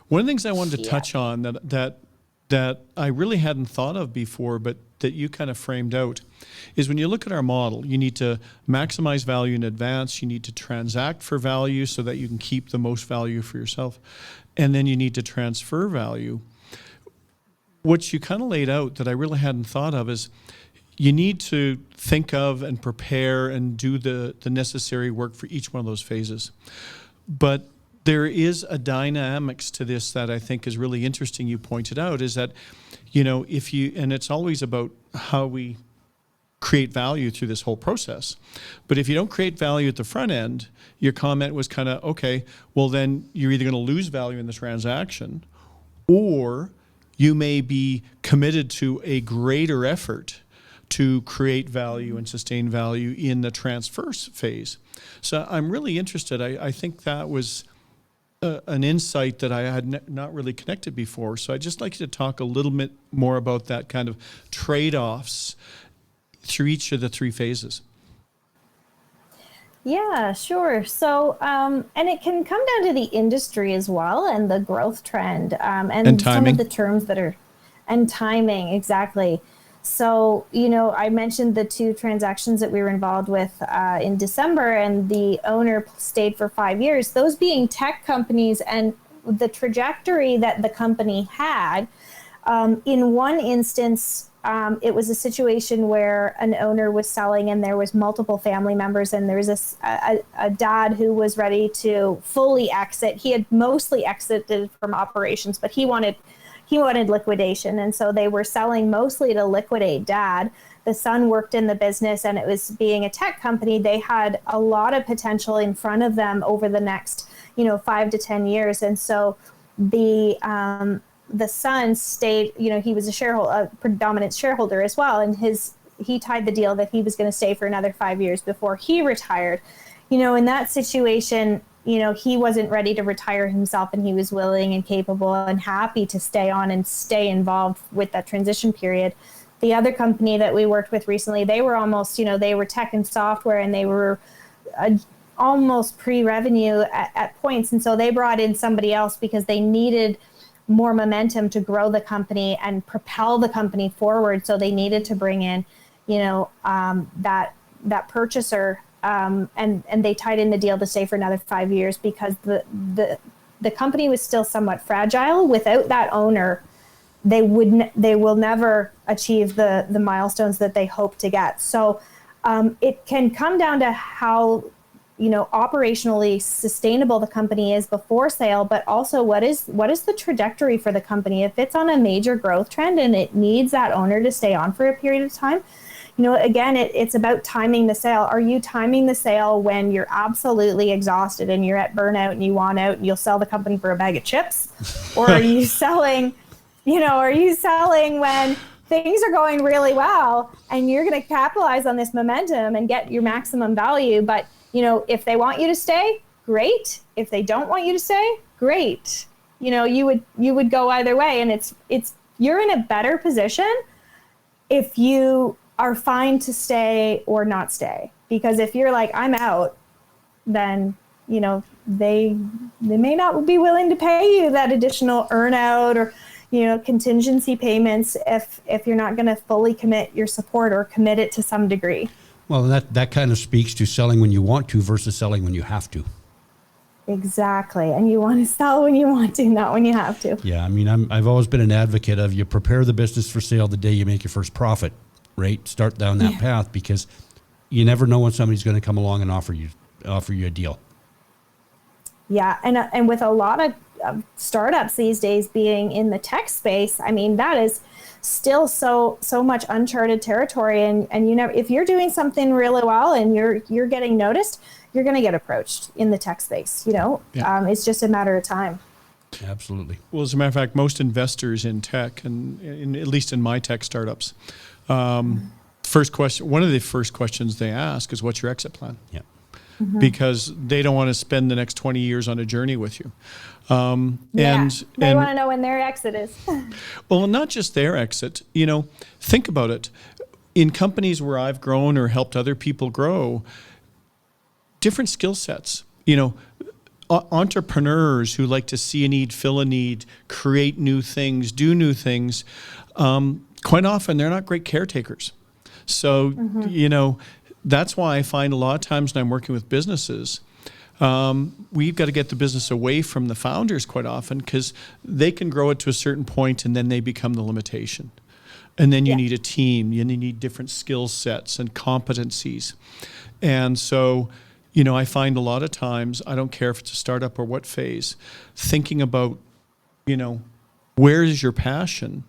One of the things I wanted to touch on that I really hadn't thought of before, but that you kind of framed out, is when you look at our model, you need to maximize value in advance, you need to transact for value so that you can keep the most value for yourself, and then you need to transfer value. What you kind of laid out that I really hadn't thought of is you need to think of and prepare and do the necessary work for each one of those phases. But there is a dynamics to this that I think is really interesting. You pointed out is that, if you, and it's always about how we create value through this whole process. But if you don't create value at the front end, your comment was kind of, okay, well then you're either going to lose value in the transaction, or you may be committed to a greater effort to create value and sustain value in the transfer phase. So I'm really interested. I think that was an insight that I had not really connected before. So I'd just like you to talk a little bit more about that kind of trade-offs through each of the three phases. Yeah, sure. So, and it can come down to the industry as well and the growth trend and some of the terms that are, and timing, exactly. So, I mentioned the 2 transactions that we were involved with in December, and the owner stayed for 5 years, those being tech companies, and the trajectory that the company had. In one instance, it was a situation where an owner was selling and there was multiple family members, and there was a dad who was ready to fully exit. He had mostly exited from operations, but he wanted liquidation. And so they were selling mostly to liquidate dad. The son worked in the business, and it was, being a tech company, they had a lot of potential in front of them over the next, 5 to 10 years. And so the son stayed, he was a predominant shareholder as well. And he tied the deal that he was going to stay for another 5 years before he retired. In that situation, he wasn't ready to retire himself, and he was willing and capable and happy to stay on and stay involved with that transition period. The other company that we worked with recently, they were almost, they were tech and software, and they were almost pre-revenue at points. And so they brought in somebody else because they needed more momentum to grow the company and propel the company forward. So they needed to bring in, that purchaser. And they tied in the deal to stay for another 5 years because the company was still somewhat fragile. Without that owner, they will never achieve the milestones that they hope to get. So it can come down to how operationally sustainable the company is before sale, but also what is the trajectory for the company. If it's on a major growth trend and it needs that owner to stay on for a period of time, again, it's about timing the sale. Are you timing the sale when you're absolutely exhausted and you're at burnout and you want out and you'll sell the company for a bag of chips? Or are you selling, when things are going really well and you're going to capitalize on this momentum and get your maximum value? But, if they want you to stay, great. If they don't want you to stay, great. You would go either way. And you're in a better position if you are fine to stay or not stay. Because if you're like, I'm out, then, they may not be willing to pay you that additional earnout or, contingency payments if you're not going to fully commit your support or commit it to some degree. Well, that kind of speaks to selling when you want to versus selling when you have to. Exactly. And you want to sell when you want to, not when you have to. Yeah. I've always been an advocate of, you prepare the business for sale the day you make your first profit. Right, start down that path, because you never know when somebody's going to come along and offer you a deal. Yeah, and with a lot of startups these days being in the tech space, that is still so much uncharted territory. And if you're doing something really well and you're getting noticed, you're going to get approached in the tech space. It's just a matter of time. Absolutely. Well, as a matter of fact, most investors in tech, and at least in my tech startups, one of the first questions they ask is, what's your exit plan? Yeah. Mm-hmm. Because they don't want to spend the next 20 years on a journey with you. They want to know when their exit is. Well, not just their exit. Think about it. In companies where I've grown or helped other people grow, different skill sets. entrepreneurs who like to see a need, fill a need, create new things, do new things, quite often they're not great caretakers. So, that's why I find a lot of times when I'm working with businesses, we've got to get the business away from the founders quite often, because they can grow it to a certain point and then they become the limitation. And then you need a team, you need different skill sets and competencies. And so, I find a lot of times, I don't care if it's a startup or what phase, thinking about, where is your passion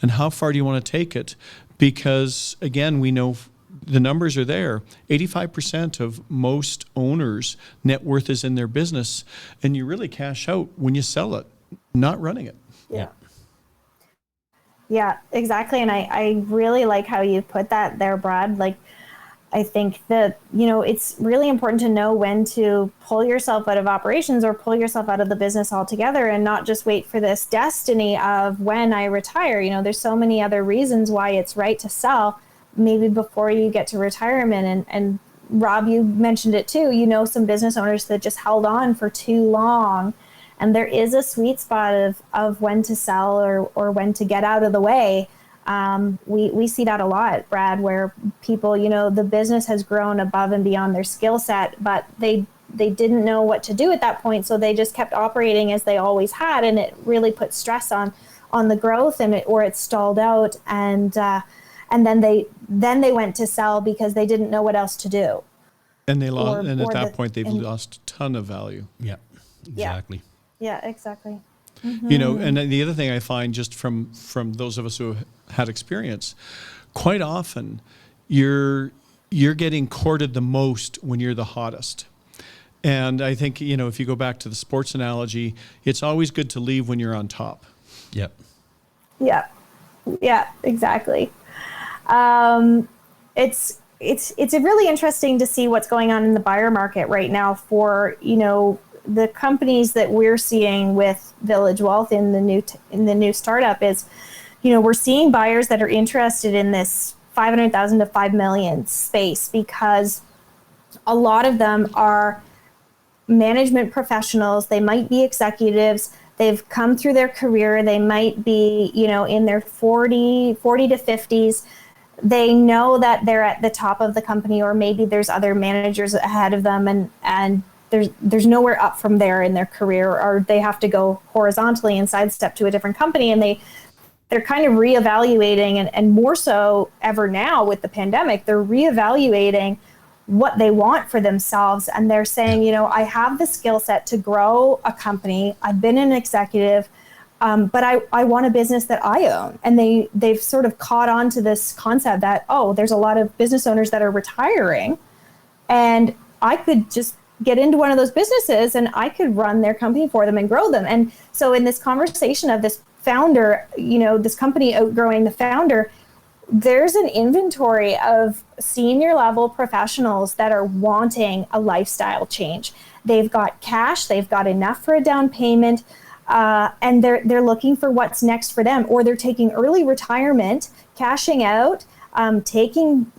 and how far do you want to take it? Because again, we know the numbers are there. 85% of most owners' net worth is in their business, and you really cash out when you sell it, not running it. Yeah. Yeah, exactly. And I really like how you put that there, Brad. Like, I think that, it's really important to know when to pull yourself out of operations or pull yourself out of the business altogether, and not just wait for this destiny of when I retire. There's so many other reasons why it's right to sell maybe before you get to retirement. And Rob, you mentioned it too, some business owners that just held on for too long. And there is a sweet spot of when to sell or when to get out of the way. We see that a lot, Brad, where people, the business has grown above and beyond their skill set, but they didn't know what to do at that point. So they just kept operating as they always had. And it really put stress on the growth, or it stalled out. And then they went to sell because they didn't know what else to do. And they lost, at that point, they've lost a ton of value. Yeah, exactly. Yeah, exactly. And the other thing I find, just from those of us who have had experience, quite often you're getting courted the most when you're the hottest. And I think, if you go back to the sports analogy, it's always good to leave when you're on top. Yep. Yeah, exactly. It's really interesting to see what's going on in the buyer market right now for, the companies that we're seeing with Village Wealth in the new startup is, we're seeing buyers that are interested in this 500,000 to 5 million space, because a lot of them are management professionals. They might be executives. They've come through their career. They might be, in their 40 to 50s. They know that they're at the top of the company, or maybe there's other managers ahead of them, and there's nowhere up from there in their career, or they have to go horizontally and sidestep to a different company. And they're kind of reevaluating, and more so ever now with the pandemic, they're reevaluating what they want for themselves. And they're saying, I have the skill set to grow a company. I've been an executive, but I want a business that I own. And they've sort of caught on to this concept that, there's a lot of business owners that are retiring, and I could just get into one of those businesses and I could run their company for them and grow them. And so in this conversation of this founder, this company outgrowing the founder, there's an inventory of senior level professionals that are wanting a lifestyle change. They've got cash, they've got enough for a down payment, and they're looking for what's next for them, or they're taking early retirement, cashing out, taking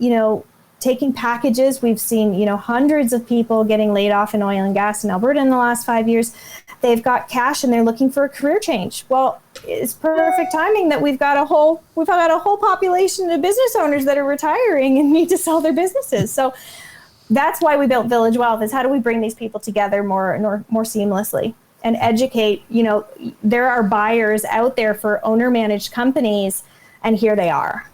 packages. We've seen, hundreds of people getting laid off in oil and gas in Alberta in the last 5 years. They've got cash and they're looking for a career change. Well, it's perfect timing that we've got a whole population of business owners that are retiring and need to sell their businesses. So that's why we built Village Wealth, is how do we bring these people together more seamlessly and educate, there are buyers out there for owner managed companies, and here they are.